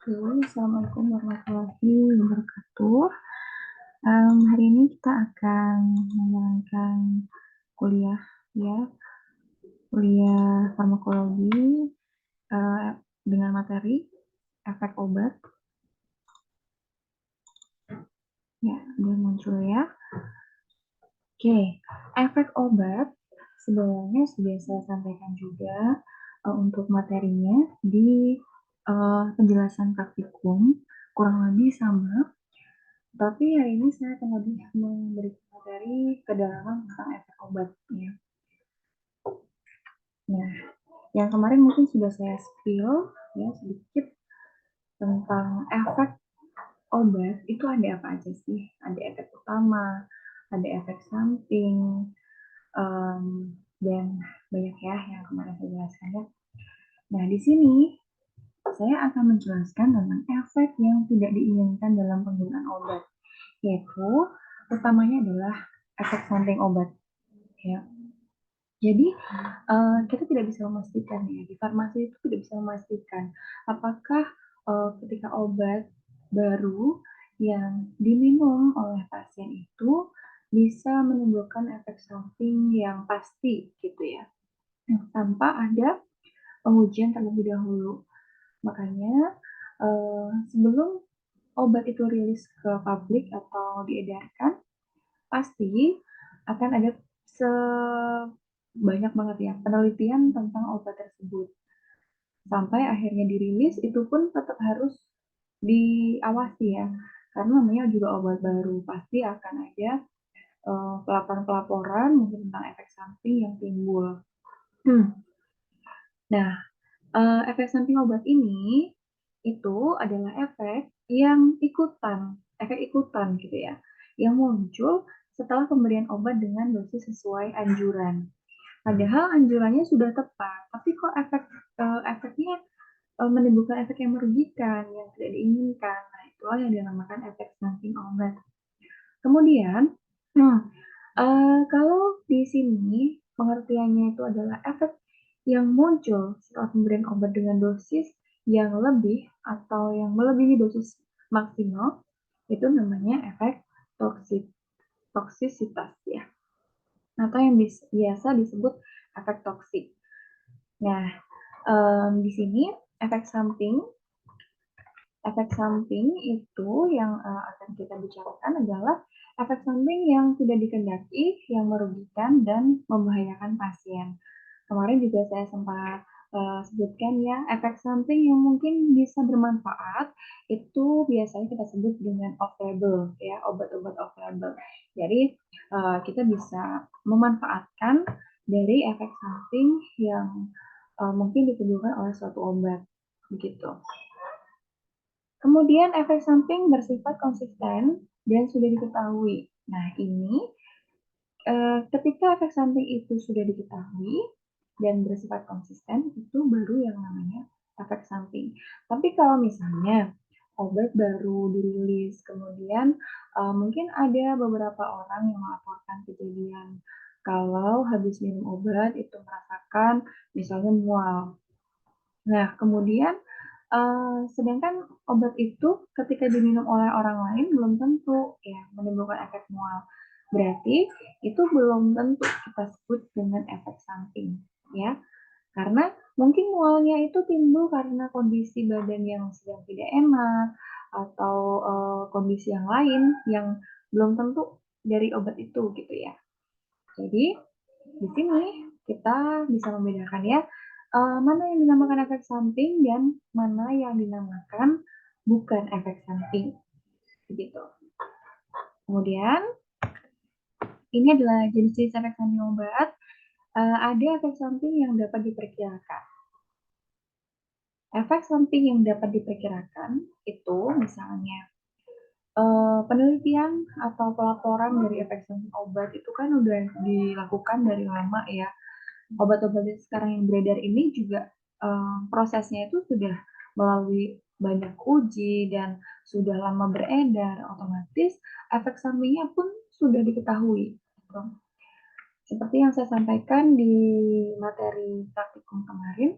Oke, Assalamualaikum warahmatullahi wabarakatuh. Hari ini kita akan menjalankan kuliah ya, kuliah farmakologi eh, dengan materi efek obat. Ya, udah muncul ya. Oke, efek obat sebenarnya sudah saya sampaikan juga untuk materinya di penjelasan praktikum, kurang lebih sama. Tapi hari ini saya akan lebih memberikan materi kedalaman tentang efek obat ya. Nah, yang kemarin mungkin sudah saya spill ya sedikit tentang efek obat itu ada apa aja sih? Ada efek utama, ada efek samping, um, dan banyak ya yang kemarin saya jelaskan ya. Nah, di sini saya akan menjelaskan tentang efek yang tidak diinginkan dalam penggunaan obat, yaitu utamanya adalah efek samping obat. Ya. Jadi kita tidak bisa memastikan ya di farmasi itu tidak bisa memastikan apakah ketika obat baru yang diminum oleh pasien itu bisa menimbulkan efek samping yang pasti gitu ya tanpa ada pengujian terlebih dahulu. Makanya sebelum obat itu rilis ke publik atau diedarkan pasti akan ada banyak banget ya penelitian tentang obat tersebut. Sampai akhirnya dirilis, itu pun tetap harus diawasi ya. Karena namanya juga obat baru, pasti akan ada pelaporan-pelaporan mungkin tentang efek samping yang timbul. Nah, efek samping obat ini itu adalah efek ikutan gitu ya, yang muncul setelah pemberian obat dengan dosis sesuai anjuran. Padahal anjurannya sudah tepat, tapi kok efeknya menimbulkan efek yang merugikan, yang tidak diinginkan. Nah, itulah yang dinamakan efek samping obat. Kemudian, kalau di sini pengertiannya itu adalah efek yang muncul setelah pemberian obat dengan dosis yang lebih atau yang melebihi dosis maksimal, itu namanya efek toksisitas ya, atau yang biasa disebut efek toksik. Nah, di sini efek samping itu yang akan kita bicarakan adalah efek samping yang tidak dikehendaki, yang merugikan dan membahayakan pasien. Kemarin juga saya sempat sebutkan ya, efek samping yang mungkin bisa bermanfaat itu biasanya kita sebut dengan off-label ya, obat-obat off-label. Jadi kita bisa memanfaatkan dari efek samping yang mungkin ditimbulkan oleh suatu obat begitu. Kemudian efek samping bersifat konsisten dan sudah diketahui. Nah, ini ketika efek samping itu sudah diketahui dan bersifat konsisten, itu baru yang namanya efek samping. Tapi kalau misalnya obat baru dirilis, kemudian mungkin ada beberapa orang yang melaporkan kejadian kalau habis minum obat itu merasakan misalnya mual. Nah, kemudian sedangkan obat itu ketika diminum oleh orang lain belum tentu ya menimbulkan efek mual. Berarti itu belum tentu kita sebut dengan efek samping ya. Karena mungkin mualnya itu timbul karena kondisi badan yang sedang tidak enak atau kondisi yang lain yang belum tentu dari obat itu gitu ya. Jadi di sini kita bisa membedakan ya mana yang dinamakan efek samping dan mana yang dinamakan bukan efek samping. Begitu. Kemudian ini adalah jenis-jenis efek samping obat. Ada efek samping yang dapat diperkirakan. Efek samping yang dapat diperkirakan itu misalnya penelitian atau pelaporan dari efek samping obat itu kan udah dilakukan dari lama ya. Obat-obat sekarang yang beredar ini juga prosesnya itu sudah melalui banyak uji dan sudah lama beredar, otomatis efek sampingnya pun sudah diketahui. Seperti yang saya sampaikan di materi praktikum kemarin,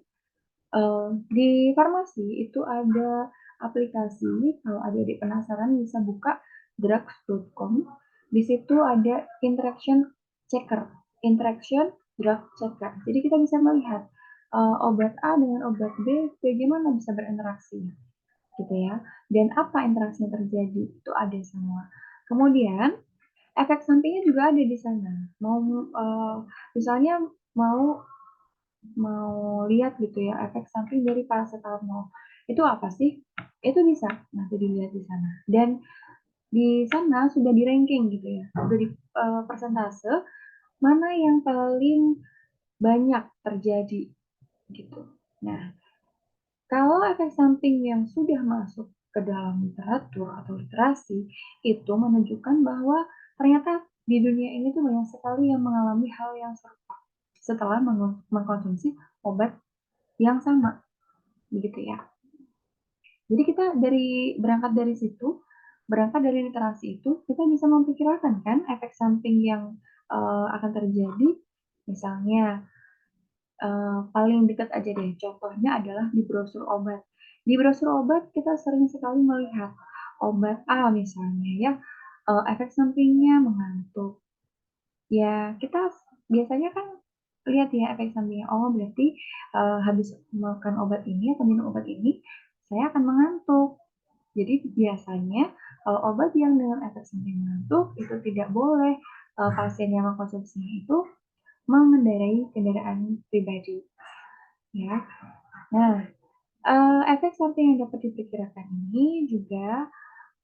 di farmasi itu ada aplikasi, kalau adik-adik penasaran bisa buka drugs.com. Di situ ada interaction checker, interaction drug checker. Jadi kita bisa melihat obat A dengan obat B bagaimana bisa berinteraksi, gitu ya. Dan apa interaksi yang terjadi itu ada semua. Kemudian efek sampingnya juga ada di sana. Misalnya mau lihat gitu ya efek samping dari paracetamol. Itu apa sih? Itu bisa nanti dilihat di sana. Dan di sana sudah di ranking gitu ya, sudah di persentase mana yang paling banyak terjadi gitu. Nah, kalau efek samping yang sudah masuk ke dalam literatur atau literasi itu menunjukkan bahwa ternyata di dunia ini tuh banyak sekali yang mengalami hal yang serupa setelah mengkonsumsi obat yang sama, begitu ya. Jadi kita berangkat dari situ, berangkat dari literasi itu, kita bisa memperkirakan kan efek samping yang akan terjadi. Misalnya paling dekat aja deh, contohnya adalah di brosur obat. Di brosur obat kita sering sekali melihat obat A misalnya ya, efek sampingnya mengantuk. Ya kita biasanya kan lihat ya efek sampingnya, oh berarti habis makan obat ini atau minum obat ini, saya akan mengantuk. Jadi biasanya kalau obat yang dengan efek samping mengantuk itu tidak boleh pasien yang mengkonsumsinya itu mengendarai kendaraan pribadi, ya. Nah, efek samping yang dapat diperkirakan ini juga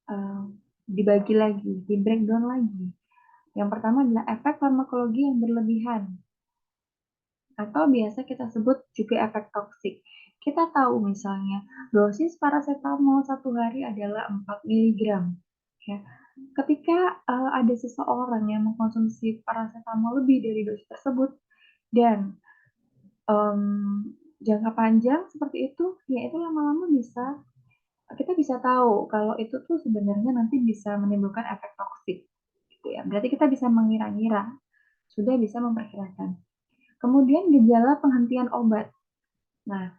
uh, dibagi lagi, di breakdown lagi. Yang pertama adalah efek farmakologi yang berlebihan, atau biasa kita sebut juga efek toksik. Kita tahu misalnya dosis paracetamol satu hari adalah 4 miligram. Ya. Ketika ada seseorang yang mengkonsumsi paracetamol lebih dari dosis tersebut dan jangka panjang seperti itu, ya itu lama-lama kita bisa tahu kalau itu tuh sebenarnya nanti bisa menimbulkan efek toksik, gitu ya. Berarti kita bisa mengira-ngira, sudah bisa memperkirakan. Kemudian gejala penghentian obat. Nah,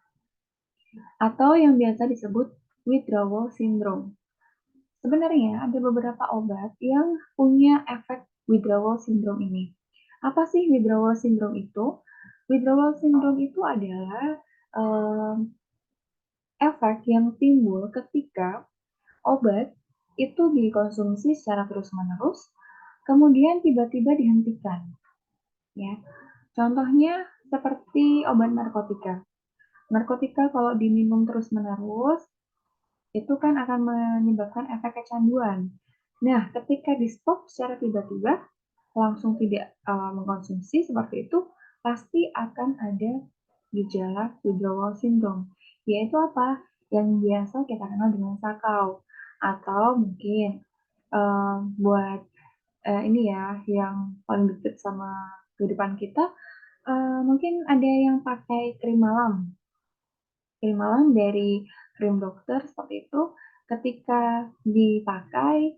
atau yang biasa disebut withdrawal syndrome. Sebenarnya ada beberapa obat yang punya efek withdrawal syndrome ini. Apa sih withdrawal syndrome itu? Withdrawal syndrome itu adalah efek yang timbul ketika obat itu dikonsumsi secara terus-menerus, kemudian tiba-tiba dihentikan. Ya, contohnya seperti obat narkotika. Narkotika kalau diminum terus-menerus, itu kan akan menyebabkan efek kecanduan. Nah, ketika di stop secara tiba-tiba, langsung tidak mengkonsumsi seperti itu, pasti akan ada gejala withdrawal syndrome. Yaitu apa? Yang biasa kita kenal dengan sakau. Atau mungkin buat ini ya, yang paling dekat sama kehidupan kita, mungkin ada yang pakai krim malam. Krim malam dari krim dokter seperti itu, ketika dipakai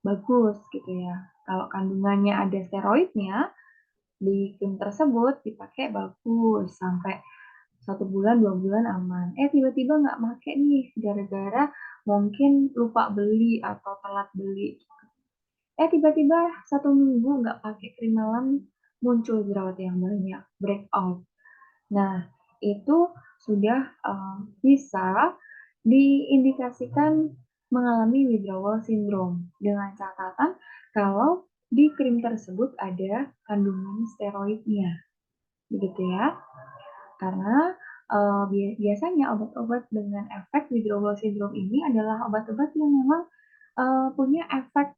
bagus gitu ya. Kalau kandungannya ada steroidnya, di krim tersebut dipakai bagus sampai 1 bulan 2 bulan aman. Tiba-tiba nggak pakai nih gara-gara mungkin lupa beli atau telat beli. Tiba-tiba 1 minggu nggak pakai krim malam muncul jerawat yang banyak, breakout. Nah, itu sudah bisa diindikasikan mengalami withdrawal syndrome dengan catatan kalau di krim tersebut ada kandungan steroidnya, begitu ya. Karena biasanya obat-obat dengan efek withdrawal syndrome ini adalah obat-obat yang memang punya efek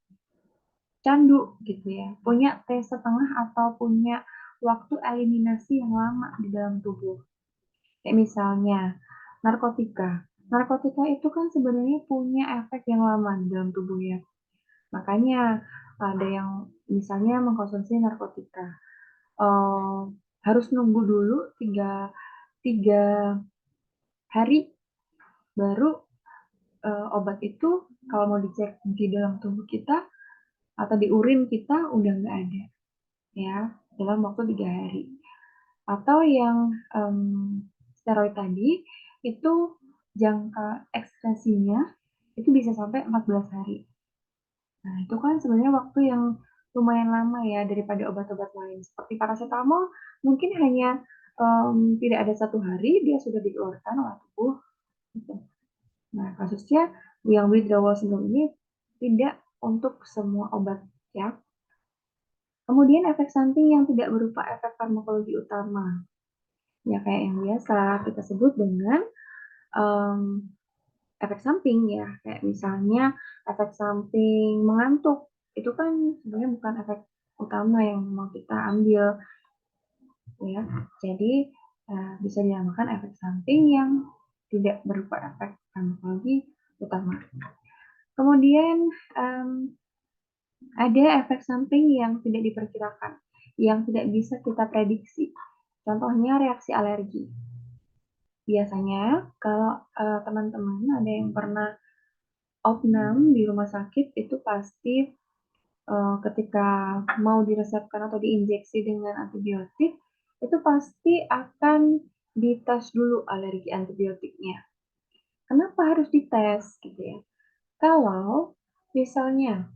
candu gitu ya, punya T setengah atau punya waktu eliminasi yang lama di dalam tubuh. Kayak misalnya narkotika. Narkotika itu kan sebenarnya punya efek yang lama di dalam tubuh ya. Makanya ada yang misalnya mengkonsumsi narkotika harus nunggu dulu tiga hari baru obat itu kalau mau dicek di dalam tubuh kita atau di urin kita udah nggak ada ya dalam waktu 3 hari. Atau yang steroid tadi itu jangka ekspresinya itu bisa sampai 14 hari. Nah, itu kan sebenarnya waktu yang lumayan lama ya daripada obat-obat lain. Seperti paracetamol, mungkin hanya tidak ada 1 hari dia sudah dikeluarkan oleh tubuh. Gitu. Nah, kasusnya yang withdrawal syndrome ini tidak untuk semua obat ya. Kemudian efek samping yang tidak berupa efek farmakologi utama. Ya kayak yang biasa kita sebut dengan um, efek samping ya, kayak misalnya efek samping mengantuk, itu kan sebenarnya bukan efek utama yang mau kita ambil ya. Jadi bisa dinamakan efek samping yang tidak berupa efek farmakologi utama. Kemudian ada efek samping yang tidak diperkirakan, yang tidak bisa kita prediksi. Contohnya reaksi alergi. Biasanya kalau teman-teman ada yang pernah opnam di rumah sakit itu pasti ketika mau diresepkan atau diinjeksi dengan antibiotik itu pasti akan dites dulu alergi antibiotiknya. Kenapa harus dites gitu ya? Kalau misalnya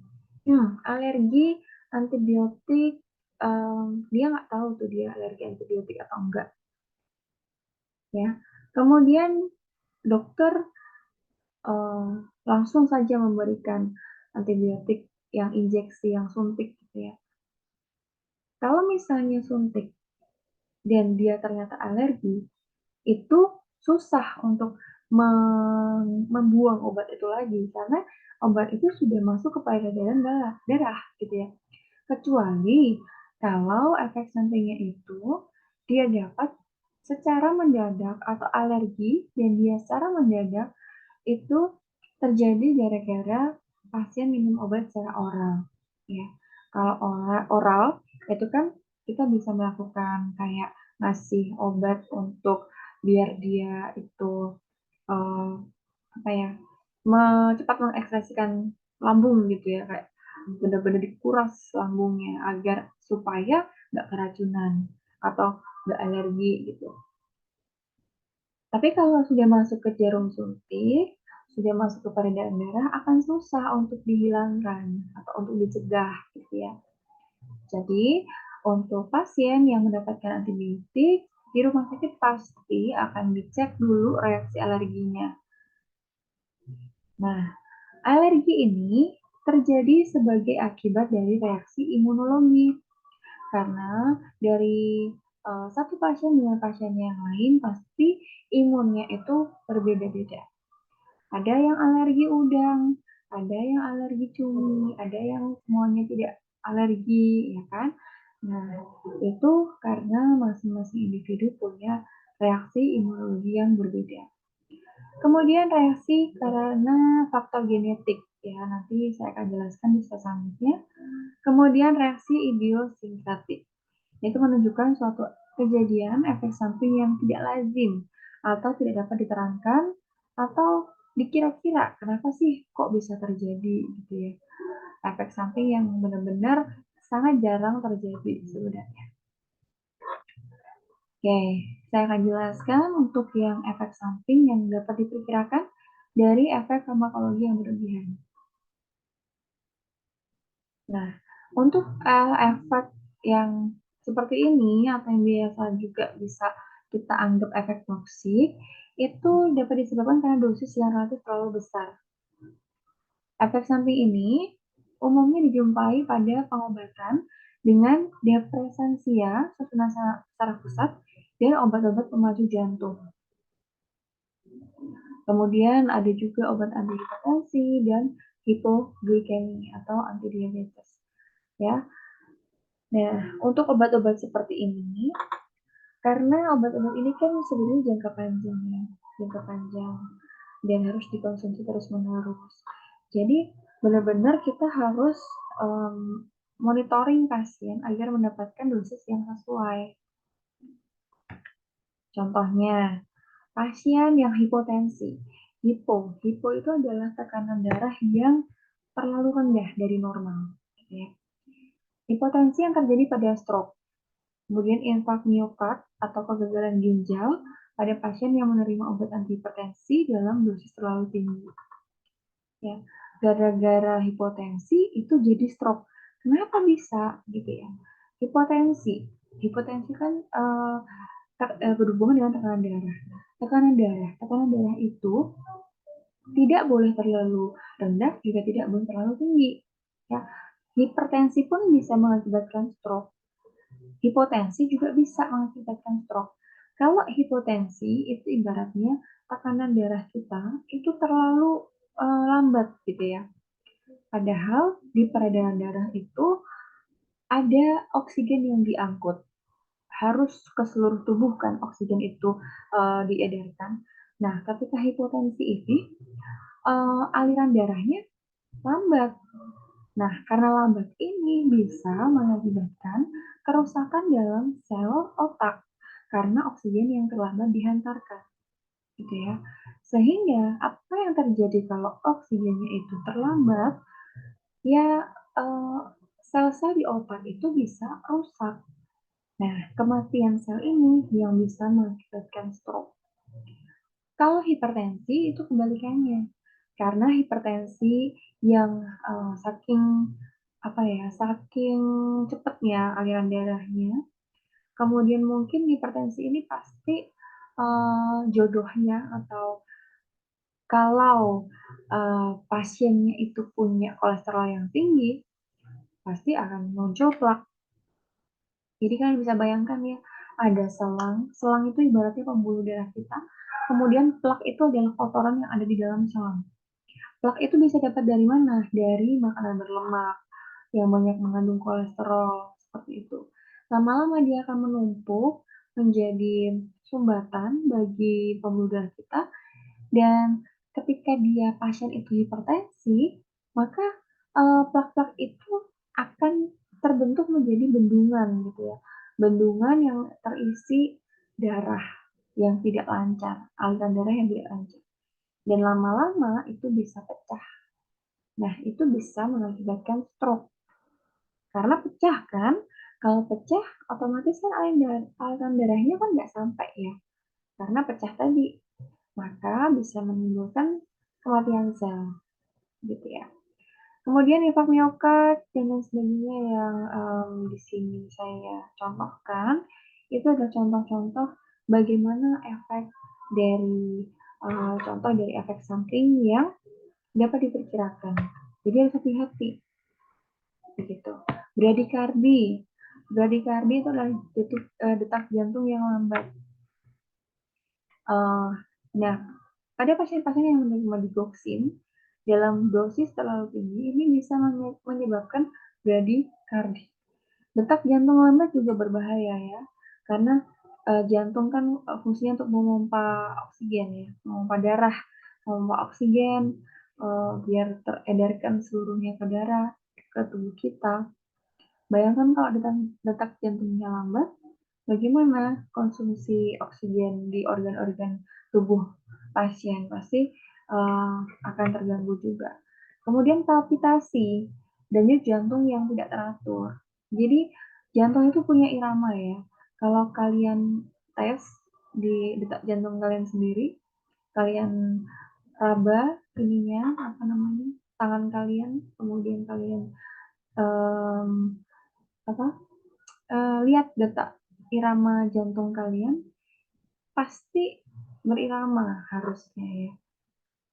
alergi antibiotik dia nggak tahu tuh dia alergi antibiotik atau enggak ya. Kemudian dokter uh, langsung saja memberikan antibiotik yang injeksi, yang suntik gitu ya. Kalau misalnya suntik dan dia ternyata alergi, itu susah untuk membuang obat itu lagi karena obat itu sudah masuk ke peredaran darah gitu ya. Kecuali kalau efek sampingnya itu dia dapat secara mendadak atau alergi dan dia secara mendadak itu terjadi gara-gara pasien minum obat secara oral ya. Kalau oral itu kan kita bisa melakukan kayak ngasih obat untuk biar dia itu eh, apa ya cepat mengekspresikan lambung gitu ya, kayak benar-benar dikuras lambungnya agar supaya nggak keracunan atau nggak alergi gitu. Tapi kalau sudah masuk ke jarum suntik, sudah masuk ke peredaran darah akan susah untuk dihilangkan atau untuk dicegah gitu ya. Jadi untuk pasien yang mendapatkan antibiotik di rumah sakit pasti akan dicek dulu reaksi alerginya. Nah, alergi ini terjadi sebagai akibat dari reaksi imunologi karena dari satu pasien dengan pasien yang lain pasti imunnya itu berbeda-beda. Ada yang alergi udang, ada yang alergi cumi, ada yang semuanya tidak alergi, ya kan? Nah, itu karena masing-masing individu punya reaksi imunologi yang berbeda. Kemudian reaksi karena faktor genetik, ya nanti saya akan jelaskan di slide selanjutnya. Kemudian reaksi idiosinkratik, yaitu menunjukkan suatu kejadian efek samping yang tidak lazim atau tidak dapat diterangkan atau dikira-kira kenapa sih kok bisa terjadi gitu ya. Efek samping yang benar-benar sangat jarang terjadi sebenarnya. Oke, saya akan jelaskan untuk yang efek samping yang dapat diperkirakan dari efek farmakologi yang berlebihan. Nah, untuk efek yang seperti ini atau yang biasa juga bisa kita anggap efek toksik, itu dapat disebabkan karena dosis yang relatif terlalu besar. Efek samping ini umumnya dijumpai pada pengobatan dengan depresensia susunan saraf pusat dan obat-obat pemacu jantung. Kemudian ada juga obat antihipertensi dan hipoglikemi atau antidiabetes. Ya. Nah, untuk obat-obat seperti ini, karena obat-obat ini kan sebenarnya jangka panjang ya, jangka panjang dan harus dikonsumsi terus-menerus. Jadi benar-benar kita harus monitoring pasien agar mendapatkan dosis yang sesuai. Contohnya, pasien yang hipotensi. Hipo itu adalah tekanan darah yang terlalu rendah dari normal. Ya. Hipotensi yang terjadi pada stroke, kemudian infak miokard atau kegagalan ginjal, pada pasien yang menerima obat antihipertensi dalam dosis terlalu tinggi. Ya, gara-gara hipotensi itu jadi stroke. Kenapa bisa gitu ya? Hipotensi kan berhubungan dengan tekanan darah. Tekanan darah itu tidak boleh terlalu rendah, juga tidak boleh terlalu tinggi. Ya, hipertensi pun bisa mengakibatkan stroke. Hipotensi juga bisa mengakibatkan stroke. Kalau hipotensi itu ibaratnya tekanan darah kita itu terlalu lambat gitu ya. Padahal di peredaran darah itu ada oksigen yang diangkut. Harus ke seluruh tubuh kan oksigen itu diedarkan. Nah, ketika hipotensi ini aliran darahnya lambat. Nah, karena lambat ini bisa mengakibatkan kerusakan dalam sel otak karena oksigen yang terlambat dihantarkan, gitu ya. Sehingga apa yang terjadi kalau oksigennya itu terlambat, ya sel-sel di otak itu bisa rusak. Nah, kematian sel ini yang bisa mengakibatkan stroke. Kalau hipertensi itu kebalikannya. Karena hipertensi yang saking cepatnya aliran darahnya, kemudian mungkin hipertensi ini pasti jodohnya atau kalau pasiennya itu punya kolesterol yang tinggi, pasti akan muncul plak. Jadi kalian bisa bayangkan ya, ada selang itu ibaratnya pembuluh darah kita, kemudian plak itu adalah kotoran yang ada di dalam selang. Plak itu bisa dapat dari mana? Dari makanan berlemak yang banyak mengandung kolesterol, seperti itu. Lama-lama dia akan menumpuk menjadi sumbatan bagi pembuluh darah kita, dan ketika pasien itu hipertensi, maka plak-plak itu akan terbentuk menjadi bendungan gitu ya. Bendungan yang terisi darah yang tidak lancar, aliran darah yang tidak lancar. Dan lama-lama itu bisa pecah. Nah, itu bisa mengakibatkan stroke. Karena pecah kan, kalau pecah otomatis kan aliran darahnya kan nggak sampai ya. Karena pecah tadi, maka bisa menimbulkan kematian sel, gitu ya. Kemudian infark miokard dan lain sebagainya yang di sini saya contohkan, itu ada contoh-contoh bagaimana efek dari contoh dari efek samping yang dapat diperkirakan. Jadi harus hati-hati, begitu. Bradikardi, bradikardi itu adalah detak jantung yang lambat. Nah, pada pasien-pasien yang menerima digoxin dalam dosis terlalu tinggi, ini bisa menyebabkan bradikardi. Detak jantung lambat juga berbahaya ya, karena jantung kan fungsinya untuk memompa oksigen ya, memompa darah, memompa oksigen biar teredarkan seluruhnya ke darah, ke tubuh kita. Bayangkan kalau detak jantungnya lambat, bagaimana konsumsi oksigen di organ-organ tubuh pasien? Pasti akan terganggu juga. Kemudian palpitasi, denyut jantung yang tidak teratur. Jadi jantung itu punya irama ya. Kalau kalian tes di detak jantung kalian sendiri, kalian raba tangan kalian, kemudian kalian um, lihat detak irama jantung kalian, pasti berirama harusnya ya.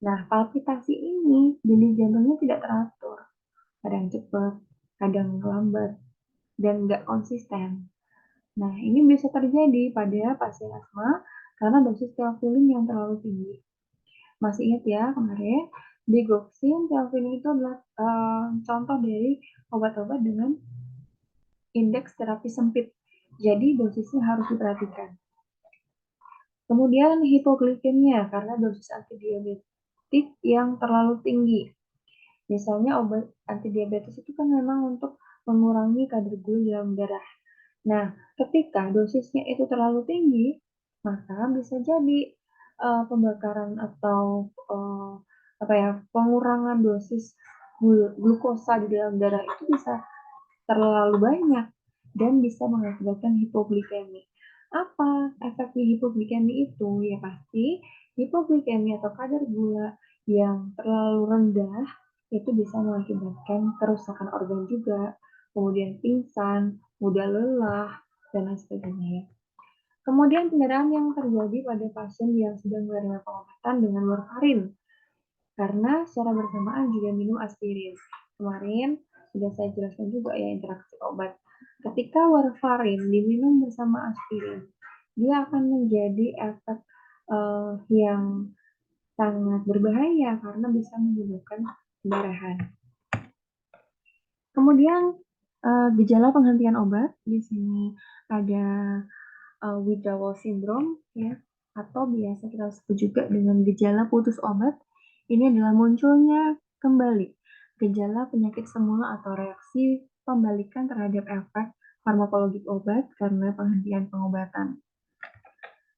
Nah, palpitasi ini denyut jantungnya tidak teratur, kadang cepat, kadang lambat, dan nggak konsisten. Nah, ini bisa terjadi pada pasien asma karena dosis teofilin yang terlalu tinggi. Masih ingat ya kemarin, digoxin, teofilin itu adalah contoh dari obat-obat dengan indeks terapi sempit. Jadi dosisnya harus diperhatikan. Kemudian hipoglikemia karena dosis antidiabetik yang terlalu tinggi. Misalnya obat antidiabetes itu kan memang untuk mengurangi kadar gula dalam darah. Nah, ketika dosisnya itu terlalu tinggi, maka bisa jadi pembakaran atau pengurangan dosis glukosa di dalam darah itu bisa terlalu banyak dan bisa mengakibatkan hipoglikemi. Apa efeknya hipoglikemi itu? Ya pasti hipoglikemi atau kadar gula yang terlalu rendah itu bisa mengakibatkan kerusakan organ juga, kemudian pingsan, mudah lelah, dan lain sebagainya ya. Kemudian pendarahan yang terjadi pada pasien yang sedang menerima pengobatan dengan warfarin karena secara bersamaan juga minum aspirin. Kemarin sudah saya jelaskan juga ya interaksi obat. Ketika warfarin diminum bersama aspirin, dia akan menjadi efek yang sangat berbahaya karena bisa menyebabkan pendarahan. Kemudian gejala penghentian obat di sini ada withdrawal syndrome ya, atau biasa kita sebut juga dengan gejala putus obat. Ini adalah munculnya kembali gejala penyakit semula atau reaksi pembalikan terhadap efek farmakologik obat karena penghentian pengobatan.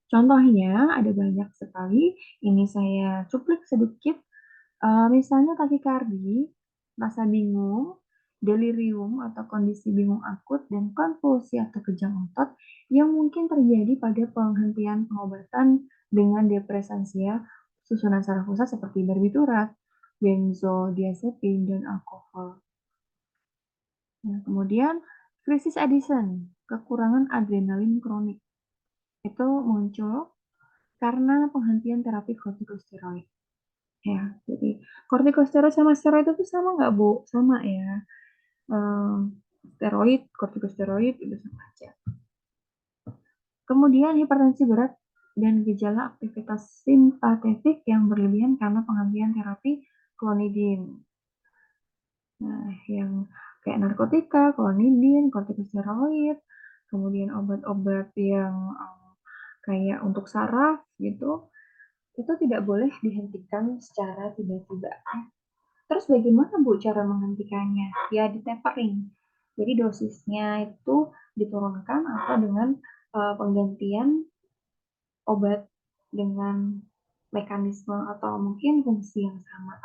Contohnya ada banyak sekali, ini saya cuplik sedikit. Misalnya takikardi, rasa bingung, delirium atau kondisi bingung akut, dan konvulsi atau kejang otot yang mungkin terjadi pada penghentian pengobatan dengan depresansia susunan saraf pusat seperti barbiturat, benzodiazepin, dan alkohol. Nah, kemudian krisis Addison, kekurangan adrenalin kronik, itu muncul karena penghentian terapi kortikosteroid. Ya, jadi kortikosteroid sama steroid itu sama nggak, Bu? Sama ya. Steroid, kortikosteroid itu sama aja. Kemudian hipertensi berat dan gejala aktivitas simpatetik yang berlebihan karena penghentian terapi klonidin. Nah, yang kayak narkotika, klonidin, kortikosteroid, kemudian obat-obat yang kayak untuk saraf gitu, itu tidak boleh dihentikan secara tiba-tiba. Terus bagaimana Bu cara menghentikannya? Ya di tapering. Jadi dosisnya itu diturunkan atau dengan penggantian obat dengan mekanisme atau mungkin fungsi yang sama.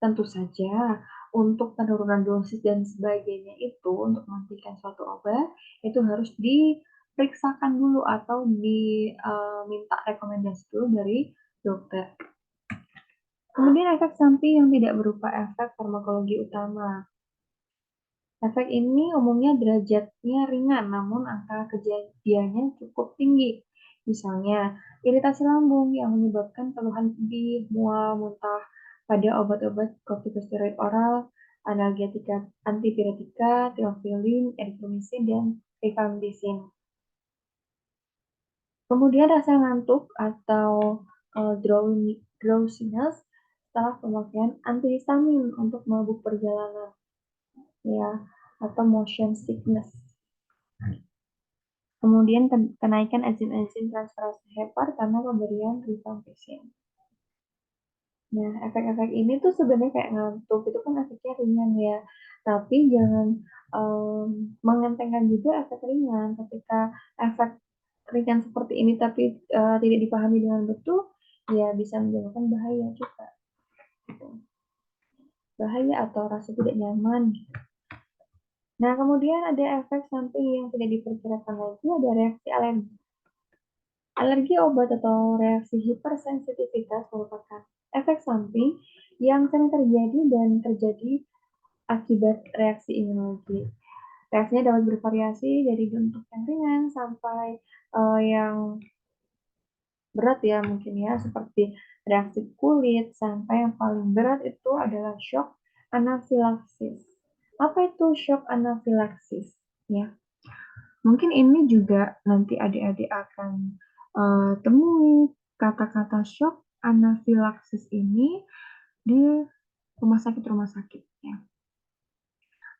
Tentu saja untuk penurunan dosis dan sebagainya itu untuk menghentikan suatu obat itu harus diperiksakan dulu atau diminta rekomendasi dulu dari dokter. Kemudian efek samping yang tidak berupa efek farmakologi utama. Efek ini umumnya derajatnya ringan, namun angka kejadiannya cukup tinggi. Misalnya, iritasi lambung yang menyebabkan keluhan pedih, mual, muntah pada obat-obat kortikosteroid oral, analgetika, antipiretika, theophylline, erythromycin, dan rifampicin. Kemudian rasa ngantuk atau drowsiness setelah pemakaian antihistamin untuk mabuk perjalanan, ya, atau motion sickness. Kemudian kenaikan enzim-enzim transferase hepar karena pemberian rifampicin. Nah, efek-efek ini tuh sebenarnya kayak ngantuk, itu kan efeknya ringan ya. Tapi jangan mengentengkan juga efek ringan. Ketika efek ringan seperti ini tapi tidak dipahami dengan betul, ya bisa menyebabkan bahaya juga. Gitu. Bahaya atau rasa tidak nyaman. Nah, kemudian ada efek samping yang tidak diperkirakan lagi, ada reaksi alergi. Alergi obat atau reaksi hipersensitivitas merupakan efek samping yang sering terjadi dan terjadi akibat reaksi imunologi. Reaksinya dapat bervariasi dari bentuk yang ringan sampai yang berat ya mungkin ya, seperti reaksi kulit, sampai yang paling berat itu adalah shock anafilaksis. Apa itu shock anafilaksis? Ya, mungkin ini juga nanti adik-adik akan temui kata-kata shock anafilaksis ini di rumah sakit ya.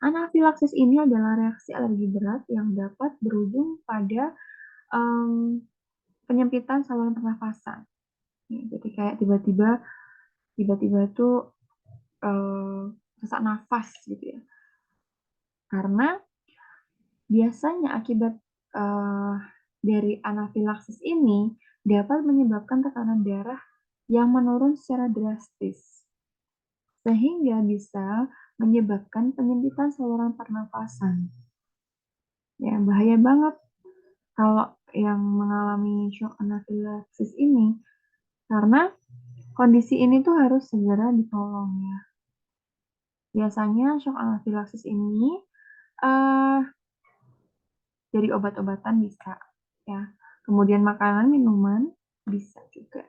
Anafilaksis ini adalah reaksi alergi berat yang dapat berujung pada penyempitan saluran pernafasan. Ya, jadi kayak tiba-tiba itu sesak nafas gitu ya. Karena biasanya akibat dari anafilaksis ini dapat menyebabkan tekanan darah yang menurun secara drastis, sehingga bisa menyebabkan penyempitan saluran pernafasan. Ya, bahaya banget. kalau yang mengalami shock anafilaksis ini, karena kondisi ini tuh harus segera ditolong ya. Biasanya shock anafilaksis ini eh dari obat-obatan bisa ya. Kemudian makanan, minuman bisa juga.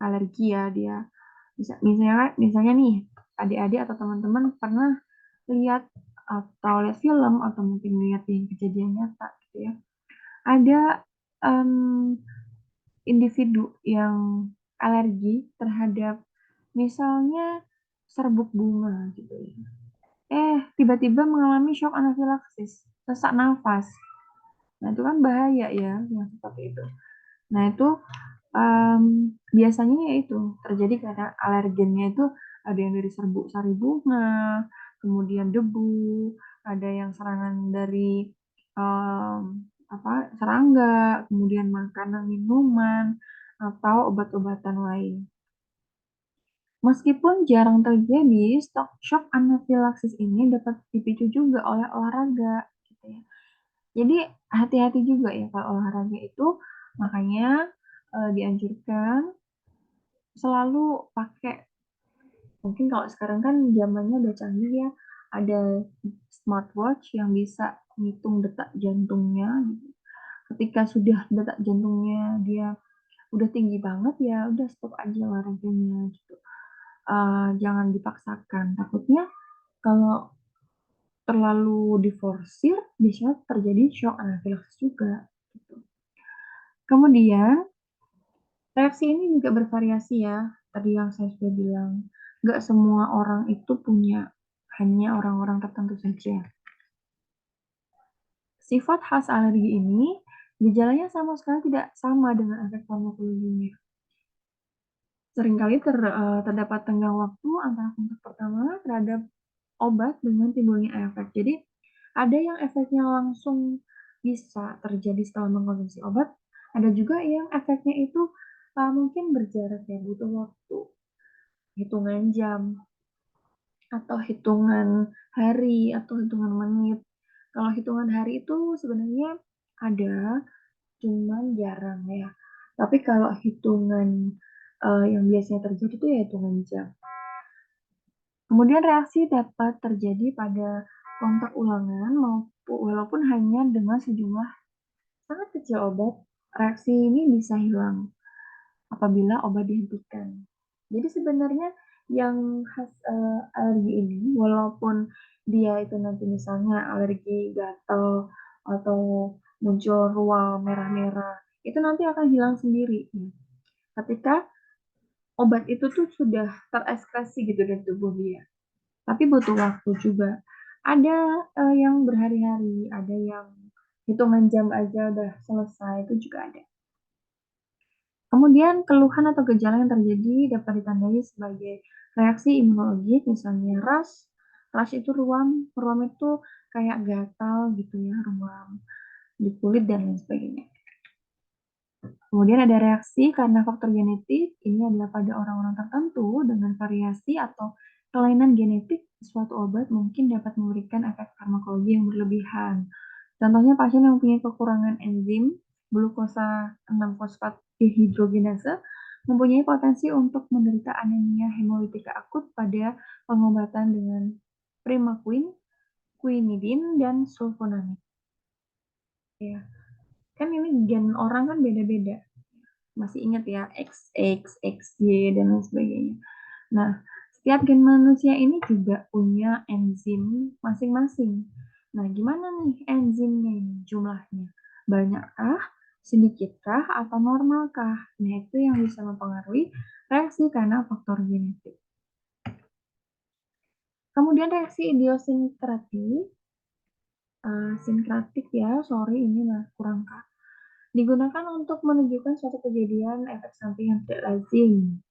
Alergi ya dia bisa misalnya nih adik-adik atau teman-teman pernah lihat atau lihat film atau mungkin lihat yang kejadian nyata gitu ya. Ada em, individu yang alergi terhadap misalnya serbuk bunga gitu ya. Tiba-tiba mengalami shock anafilaksis, sesak nafas. Nah, itu kan bahaya ya, yang seperti itu. Nah, itu biasanya ya itu terjadi karena alergennya itu ada yang dari serbuk sari bunga, kemudian debu, ada yang serangan dari em, apa serangga, kemudian makanan minuman atau obat-obatan lain. Meskipun jarang terjadi, shock anafilaksis ini dapat dipicu juga oleh olahraga, gitu ya. Jadi hati-hati juga ya kalau olahraga itu, makanya dianjurkan selalu pakai, mungkin kalau sekarang kan zamannya udah canggih ya, ada smartwatch yang bisa ngitung detak jantungnya gitu. Ketika sudah detak jantungnya dia udah tinggi banget ya udah stop aja olahraganya gitu. Jangan dipaksakan, takutnya kalau terlalu diforsir bisa terjadi shock anafilaksis juga gitu. Kemudian reaksi ini juga bervariasi ya. Tadi yang saya sudah bilang, nggak semua orang itu punya, hanya orang-orang tertentu saja. Sifat khas alergi ini, gejalanya sama sekali tidak sama dengan efek farmakologinya. Seringkali terdapat tenggang waktu antara kontak pertama terhadap obat dengan timbulnya efek. Jadi, ada yang efeknya langsung bisa terjadi setelah mengkonsumsi obat, ada juga yang efeknya itu mungkin berjarak ya, butuh waktu, hitungan jam, atau hitungan hari, atau hitungan menit. Kalau hitungan hari itu sebenarnya ada, cuman jarang ya. Tapi kalau hitungan yang biasanya terjadi itu ya hitungan jam. Kemudian reaksi dapat terjadi pada kontak ulangan maupun walaupun hanya dengan sejumlah sangat kecil obat, reaksi ini bisa hilang apabila obat dihentikan. Jadi sebenarnya yang khas alergi ini, walaupun dia itu nanti misalnya alergi gatal atau muncul ruam merah-merah, itu nanti akan hilang sendiri. Ketika obat itu tuh sudah terekskresi gitu dari tubuh dia. Tapi butuh waktu juga. Ada yang berhari-hari, ada yang hitungan jam aja udah selesai, itu juga ada. Kemudian keluhan atau gejala yang terjadi dapat ditandai sebagai reaksi imunologi, misalnya rash. Rash itu ruam itu kayak gatal gitu ya, ruam di kulit dan lain sebagainya. Kemudian ada reaksi karena faktor genetik, ini adalah pada orang-orang tertentu dengan variasi atau kelainan genetik, suatu obat mungkin dapat memberikan efek farmakologi yang berlebihan. Contohnya pasien yang punya kekurangan enzim glukosa 6-fosfat dehidrogenase mempunyai potensi untuk menderita anemia hemolitika akut pada pengobatan dengan primaquine, quinidin, dan sulfonamid. Ya, kan ini gen orang kan beda-beda. Masih ingat ya, XX, XY, dan lain sebagainya. Nah, setiap gen manusia ini juga punya enzim masing-masing. Nah, gimana nih enzimnya ini jumlahnya? Banyakkah, sedikitkah, atau normalkah? Nah, itu yang bisa mempengaruhi reaksi karena faktor genetik. Kemudian reaksi idiosinkratik, sinkratik ya, sorry ini kurang kah. Digunakan untuk menunjukkan suatu kejadian efek samping yang tidak lazim.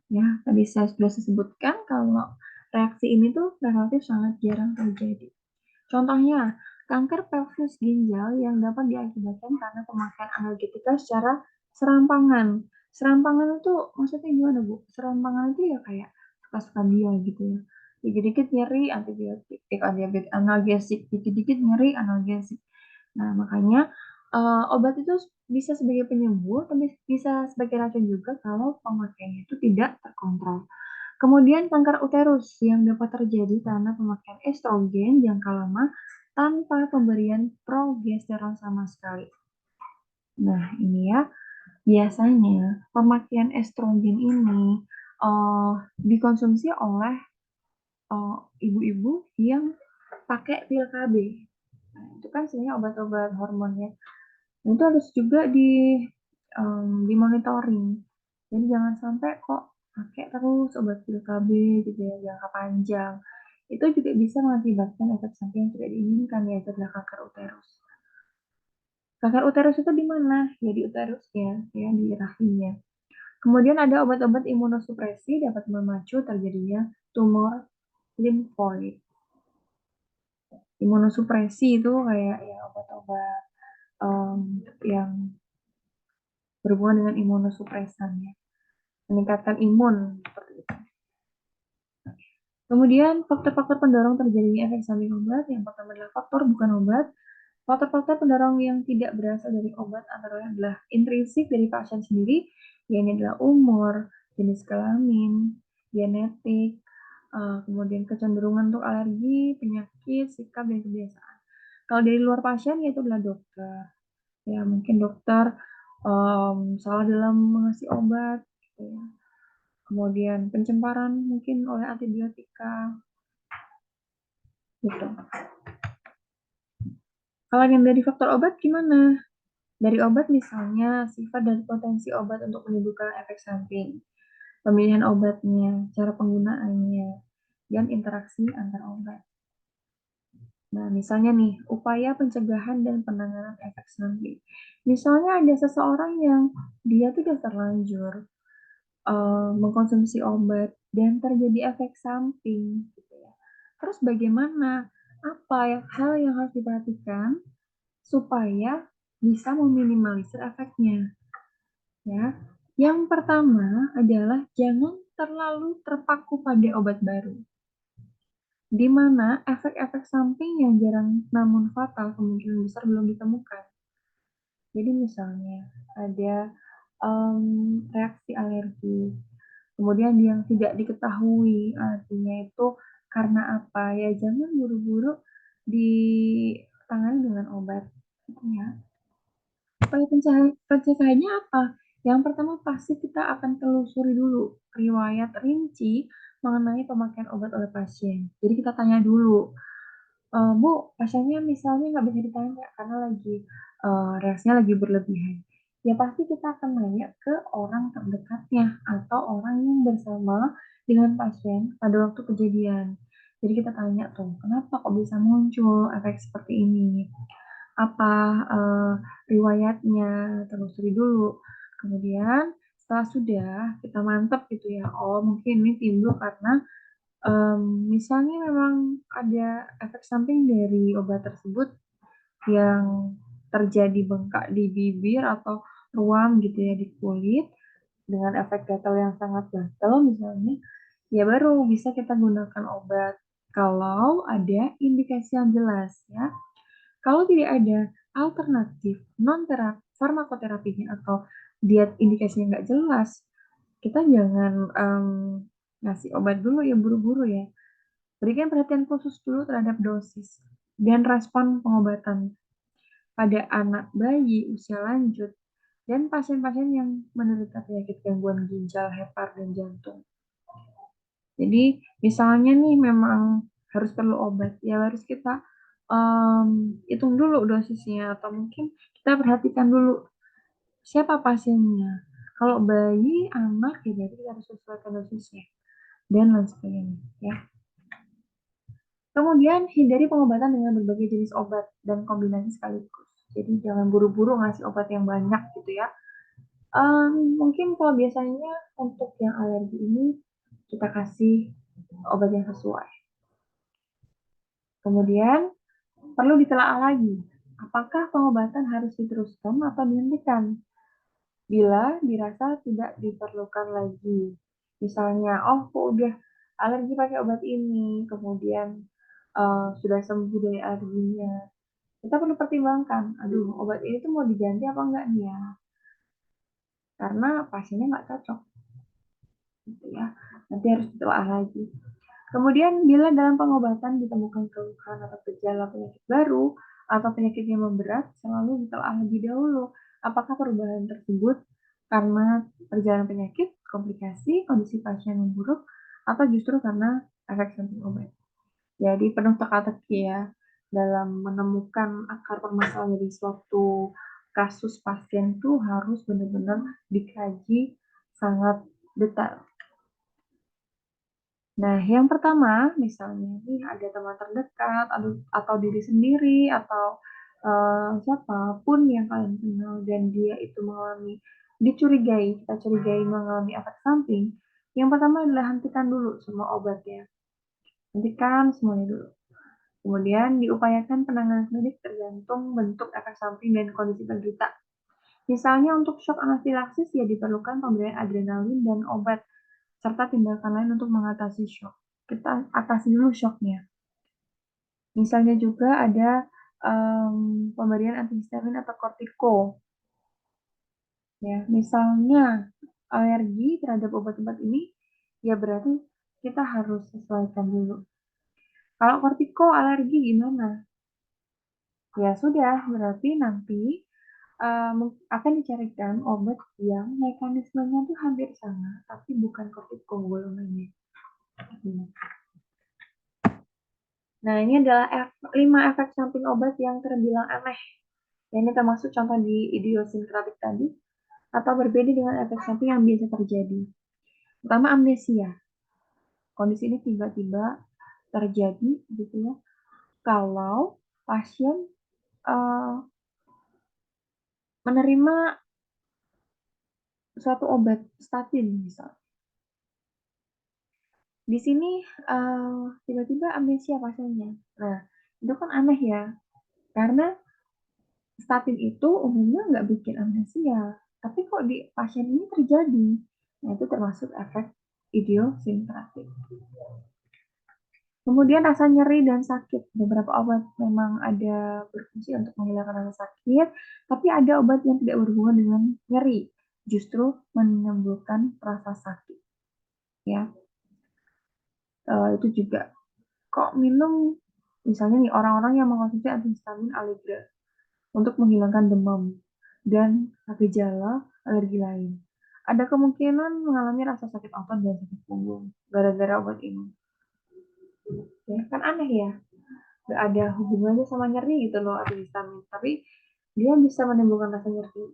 Ya, tadi saya sudah sebutkan kalau reaksi ini tuh relatif sangat jarang terjadi. Contohnya, kanker pelvis ginjal yang dapat diakibatkan karena pemakaian analgetika secara serampangan. Serampangan itu maksudnya gimana, Bu? Serampangan itu ya kayak suka-suka dia gitu ya. Dikit-dikit nyeri antibiotik, analgesik, dikit-dikit nyeri analgesik. Nah, makanya Obat itu bisa sebagai penyembuh, tapi bisa sebagai racun juga kalau pemakaiannya itu tidak terkontrol. Kemudian kanker uterus yang dapat terjadi karena pemakaian estrogen jangka lama tanpa pemberian progesteron sama sekali. Nah, ini ya, biasanya pemakaian estrogen ini dikonsumsi oleh ibu-ibu yang pakai pil KB. Nah, itu kan sebenarnya obat-obat hormonnya. Nah, itu harus juga dimonitoring. Jadi jangan sampai kok pakai terus obat pil KB gitu ya jangka panjang. Itu juga bisa mengakibatkan efek samping yang tidak diinginkan, yaitu adalah kanker uterus. Kanker uterus itu di mana? Ya di uterusnya, ya di rahimnya. Kemudian ada obat-obat imunosupresi dapat memacu terjadinya tumor limfoid. Imunosupresi itu kayak ya obat-obat yang berhubungan dengan imunosupresan ya, meningkatkan imun seperti itu. Kemudian faktor-faktor pendorong terjadinya efek samping obat yang pertama adalah faktor bukan obat. Faktor-faktor pendorong yang tidak berasal dari obat antara lain adalah intrinsik dari pasien sendiri, yaitu adalah umur, jenis kelamin, genetik, kemudian kecenderungan untuk alergi, penyakit, sikap, dan kebiasaan. Kalau dari luar pasien yaitu adalah dokter. Ya, mungkin dokter salah dalam mengasih obat, gitu ya. Kemudian pencemaran mungkin oleh antibiotika, gitu. Kalau yang dari faktor obat gimana? Dari obat misalnya sifat dan potensi obat untuk menimbulkan efek samping, pemilihan obatnya, cara penggunaannya, dan interaksi antar obat. Nah, misalnya nih, upaya pencegahan dan penanganan efek samping. Misalnya ada seseorang yang dia tuh udah terlanjur mengkonsumsi obat dan terjadi efek samping, gitu ya. Terus bagaimana? Apa hal yang harus diperhatikan supaya bisa meminimalisir efeknya? Ya, yang pertama adalah jangan terlalu terpaku pada obat baru, di mana efek-efek samping yang jarang namun fatal kemungkinan besar belum ditemukan. Jadi misalnya ada reaksi alergi, kemudian yang tidak diketahui artinya itu karena apa ya, jangan buru-buru ditangani dengan obat, gitu ya. Upaya pencegahannya apa? Yang pertama pasti kita akan telusuri dulu riwayat rinci mengenai pemakaian obat oleh pasien. Jadi kita tanya dulu, Bu, pasiennya misalnya nggak bisa ditanya karena lagi reaksinya lagi berlebihan. Ya pasti kita akan nanya ke orang terdekatnya atau orang yang bersama dengan pasien pada waktu kejadian. Jadi kita tanya tuh, kenapa kok bisa muncul efek seperti ini? Apa riwayatnya, telusuri dulu. Kemudian setelah sudah kita mantap gitu ya, oh mungkin ini timbul karena misalnya memang ada efek samping dari obat tersebut yang terjadi bengkak di bibir atau ruam gitu ya di kulit dengan efek gatal yang sangat gatal misalnya, ya baru bisa kita gunakan obat kalau ada indikasi yang jelas ya. Kalau tidak ada alternatif non-terapi farmakoterapinya atau diet indikasinya nggak jelas, kita jangan ngasih obat dulu ya buru-buru ya. Berikan perhatian khusus dulu terhadap dosis dan respon pengobatan pada anak, bayi, usia lanjut, dan pasien-pasien yang menderita penyakit gangguan ginjal, hepar, dan jantung. Jadi misalnya nih memang harus perlu obat, ya harus kita hitung dulu dosisnya atau mungkin kita perhatikan dulu siapa pasiennya. Kalau bayi, anak, ya jadi kita harus sesuaikan dosisnya dan lain sebagainya. Ya. Kemudian hindari pengobatan dengan berbagai jenis obat dan kombinasi sekaligus. Jadi jangan buru-buru ngasih obat yang banyak gitu ya. Mungkin kalau biasanya untuk yang alergi ini kita kasih obat yang sesuai. Kemudian perlu ditelaah lagi, apakah pengobatan harus diteruskan atau dihentikan bila dirasa tidak diperlukan lagi. Misalnya, oh kok udah alergi pakai obat ini, kemudian sudah sembuh dari alerginya, kita perlu pertimbangkan, aduh obat ini tuh mau diganti apa enggak nih ya, karena pasiennya nggak cocok, gitu ya. Nanti harus ditelaah lagi. Kemudian, bila dalam pengobatan ditemukan keluhan atau gejala penyakit baru atau penyakit yang memberat, selalu ditelaah lebih dahulu apakah perubahan tersebut karena perjalanan penyakit, komplikasi, kondisi pasien memburuk, atau justru karena efek samping obat. Jadi penuh teka-teki ya dalam menemukan akar permasalahan dari suatu kasus pasien itu harus benar-benar dikaji sangat detail. Nah, yang pertama, misalnya nih ada teman terdekat atau diri sendiri atau siapapun yang kalian kenal dan dia itu kita curigai mengalami efek samping. Yang pertama adalah hentikan dulu semua obatnya. Hentikan semuanya dulu. Kemudian diupayakan penanganan klinik tergantung bentuk efek samping dan kondisi penderita. Misalnya untuk shock anafilaksis ya diperlukan pemberian adrenalin dan obat serta tindakan lain untuk mengatasi shock. Kita atasi dulu shocknya. Misalnya juga ada pemberian antihistamin atau kortiko. Ya, misalnya alergi terhadap obat-obat ini, ya berarti kita harus sesuaikan dulu. Kalau kortiko alergi gimana? Ya sudah, berarti nanti akan dicarikan obat yang mekanismenya tuh hampir sama, tapi bukan kortiko golongannya. Nah, ini adalah 5 efek samping obat yang terbilang aneh. Ini termasuk contoh di idiosinkratik tadi, atau berbeda dengan efek samping yang biasa terjadi. Pertama, amnesia. Kondisi ini tiba-tiba terjadi, gitu ya, kalau pasien menerima suatu obat statin, misalnya. Di sini tiba-tiba amnesia pasiennya. Nah, itu kan aneh ya, karena statin itu umumnya nggak bikin amnesia, tapi kok di pasien ini terjadi. Nah, itu termasuk efek idiosinkratik. Kemudian rasa nyeri dan sakit. Beberapa obat memang ada berfungsi untuk menghilangkan rasa sakit, tapi ada obat yang tidak berhubungan dengan nyeri, justru menimbulkan rasa sakit. Ya, itu juga. Kok minum, misalnya nih orang-orang yang mengkonsumsi antihistamin Allegra untuk menghilangkan demam dan gejala alergi lain. Ada kemungkinan mengalami rasa sakit otot dan sakit punggung gara-gara obat ini. Ya, kan aneh ya, gak ada hubungannya sama nyeri gitu loh antihistamin, tapi dia bisa menimbulkan rasa nyeri.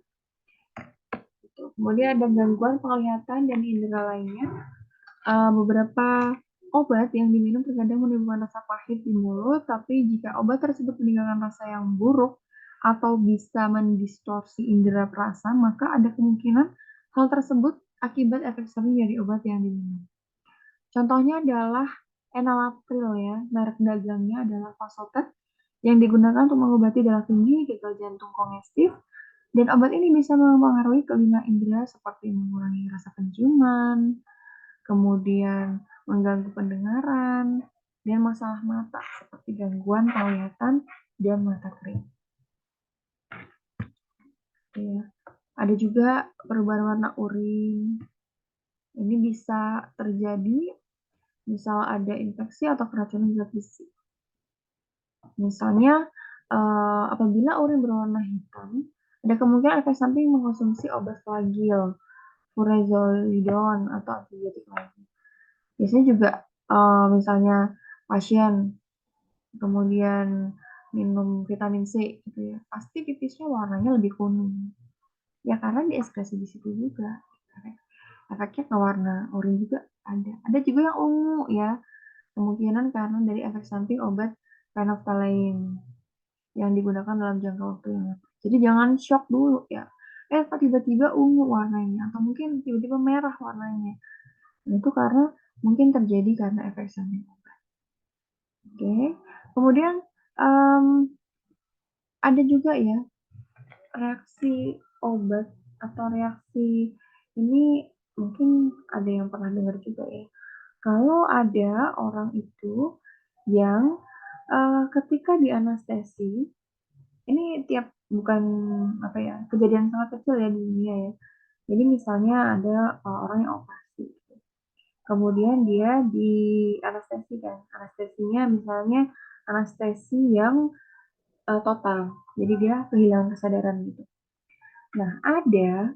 Gitu. Kemudian ada gangguan penglihatan dan indera lainnya. Beberapa obat yang diminum terkadang menimbulkan rasa pahit di mulut, tapi jika obat tersebut meninggalkan rasa yang buruk atau bisa mendistorsi indera perasa, maka ada kemungkinan hal tersebut akibat efek samping dari obat yang diminum. Contohnya adalah enalapril ya, merek dagangnya adalah Vasotet yang digunakan untuk mengobati darah tinggi, gagal jantung kongestif, dan obat ini bisa mempengaruhi kelima indera seperti mengurangi rasa penciuman, kemudian mengganggu pendengaran, dan masalah mata seperti gangguan penglihatan dan mata kering. Ya. Ada juga perubahan warna urin. Ini bisa terjadi misal ada infeksi atau keracunan zat besi. Misalnya, apabila urin berwarna hitam, ada kemungkinan efek samping mengkonsumsi obat flagil, furazolidon, atau antibiotik lainnya. Biasanya juga misalnya pasien kemudian minum vitamin C gitu ya, pasti pipisnya warnanya lebih kuning. Ya karena diekskresi di situ juga. Efeknya ke warna urin juga ada. Ada juga yang ungu ya, kemungkinan karena dari efek samping obat phenylephrine yang digunakan dalam jangka waktu yang lama. Jadi jangan shock dulu ya. Kok tiba-tiba ungu warnanya atau mungkin tiba-tiba merah warnanya. Nah, itu karena mungkin terjadi karena efek samping obat. Oke. Kemudian ada juga ya reaksi obat atau reaksi ini mungkin ada yang pernah dengar juga ya. Kalau ada orang itu yang ketika dianestesi Ini bukan apa ya, kejadian sangat kecil ya di dunia ya. Jadi misalnya ada orang yang operasi, kemudian dia di anestesi kan, anestesinya misalnya anestesi yang total, jadi dia kehilangan kesadaran gitu. Nah, ada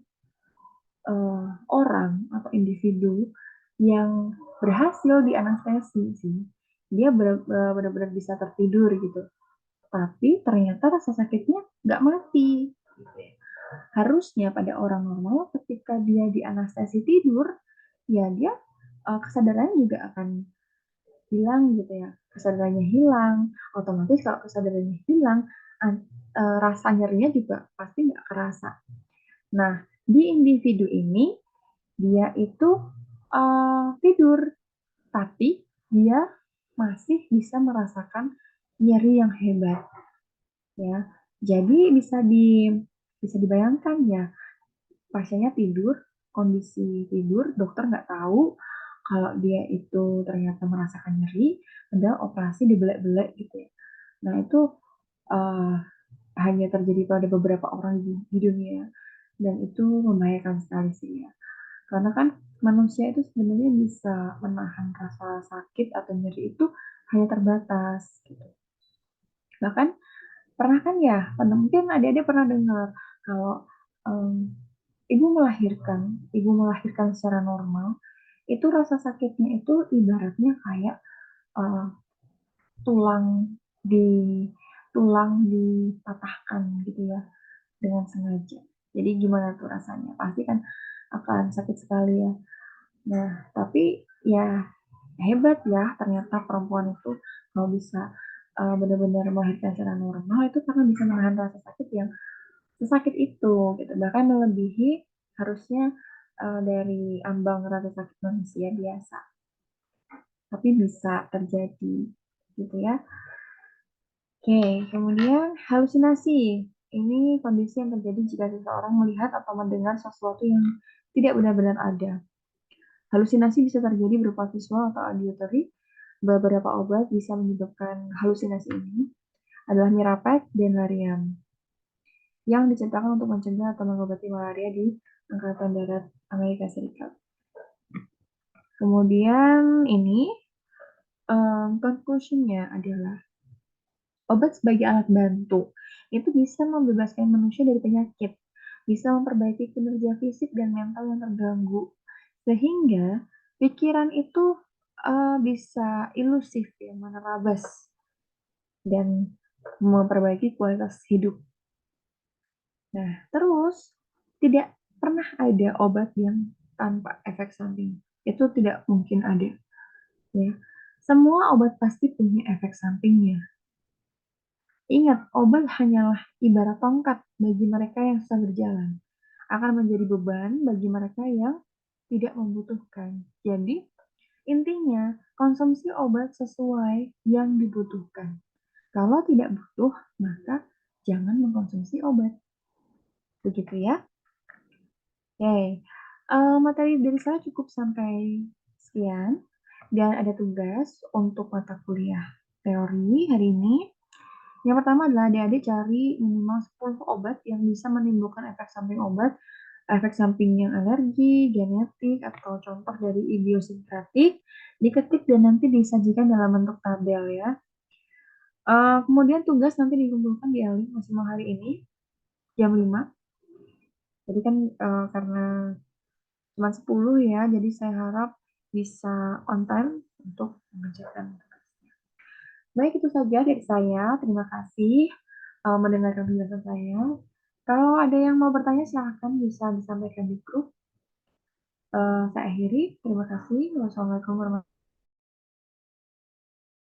orang atau individu yang berhasil di anestesi sih, dia benar-benar bisa tertidur gitu, tapi ternyata rasa sakitnya nggak mati gitu ya. Harusnya pada orang normal ketika dia di anestesi tidur, ya dia kesadarannya juga akan hilang gitu ya. Kesadarannya hilang, otomatis kalau kesadarannya hilang, rasa nyerinya juga pasti nggak kerasa. Nah, di individu ini dia itu tidur, tapi dia masih bisa merasakan nyeri yang hebat ya. Jadi bisa dibayangkan ya, pasiennya tidur, kondisi tidur, dokter nggak tahu kalau dia itu ternyata merasakan nyeri, padahal operasi dibelek-belek gitu ya. Nah, itu uh, hanya terjadi pada beberapa orang di dunia, dan itu membahayakan sekali sih ya. Karena kan manusia itu sebenarnya bisa menahan rasa sakit atau nyeri itu hanya terbatas gitu. Bahkan pernah kan ya, mungkin adik-adik pernah dengar kalau um, ibu melahirkan secara normal, itu rasa sakitnya itu ibaratnya kayak uh, tulang di tulang dipatahkan gitu ya, dengan sengaja. Jadi gimana tuh rasanya? Pasti kan akan sakit sekali ya. Nah, tapi ya hebat ya, ternyata perempuan itu kalau bisa benar-benar melahirkan secara normal itu karena bisa menahan rasa sakit yang sesakit itu gitu, bahkan melebihi harusnya dari ambang rasa sakit manusia biasa, tapi bisa terjadi gitu ya. Oke, kemudian halusinasi. Ini kondisi yang terjadi jika seseorang melihat atau mendengar sesuatu yang tidak benar-benar ada. Halusinasi bisa terjadi berupa visual atau auditory. Beberapa obat bisa menyebabkan halusinasi ini adalah Mirapex dan Lariam, yang diciptakan untuk mencegah atau mengobati malaria di Angkatan Darat Amerika Serikat. Kemudian ini conclusion-nya adalah obat sebagai alat bantu itu bisa membebaskan manusia dari penyakit, bisa memperbaiki kinerja fisik dan mental yang terganggu, sehingga pikiran itu bisa ilusif ya, menerabas dan memperbaiki kualitas hidup. Nah, terus tidak pernah ada obat yang tanpa efek samping. Itu tidak mungkin ada, ya. Semua obat pasti punya efek sampingnya. Ingat, obat hanyalah ibarat tongkat bagi mereka yang susah berjalan. Akan menjadi beban bagi mereka yang tidak membutuhkan. Jadi, intinya konsumsi obat sesuai yang dibutuhkan. Kalau tidak butuh, maka jangan mengkonsumsi obat. Begitu ya. Oke, materi dari saya cukup sampai sekian. Dan ada tugas untuk mata kuliah teori hari ini. Yang pertama adalah adik-adik cari minimal 10 obat yang bisa menimbulkan efek samping obat, efek samping yang alergi, genetik, atau contoh dari idiosinkratik, diketik dan nanti disajikan dalam bentuk tabel ya. Kemudian tugas nanti dikumpulkan di Aling maksimal hari ini, jam 5. Jadi kan karena cuma 10 ya, jadi saya harap bisa on time untuk mengerjakan tugasnya. Baik, itu saja dari saya. Terima kasih mendengarkan penjelasan saya. Kalau ada yang mau bertanya, silahkan bisa disampaikan di grup. Saya akhiri. Terima kasih. Wassalamualaikum warahmatullahi wabarakatuh.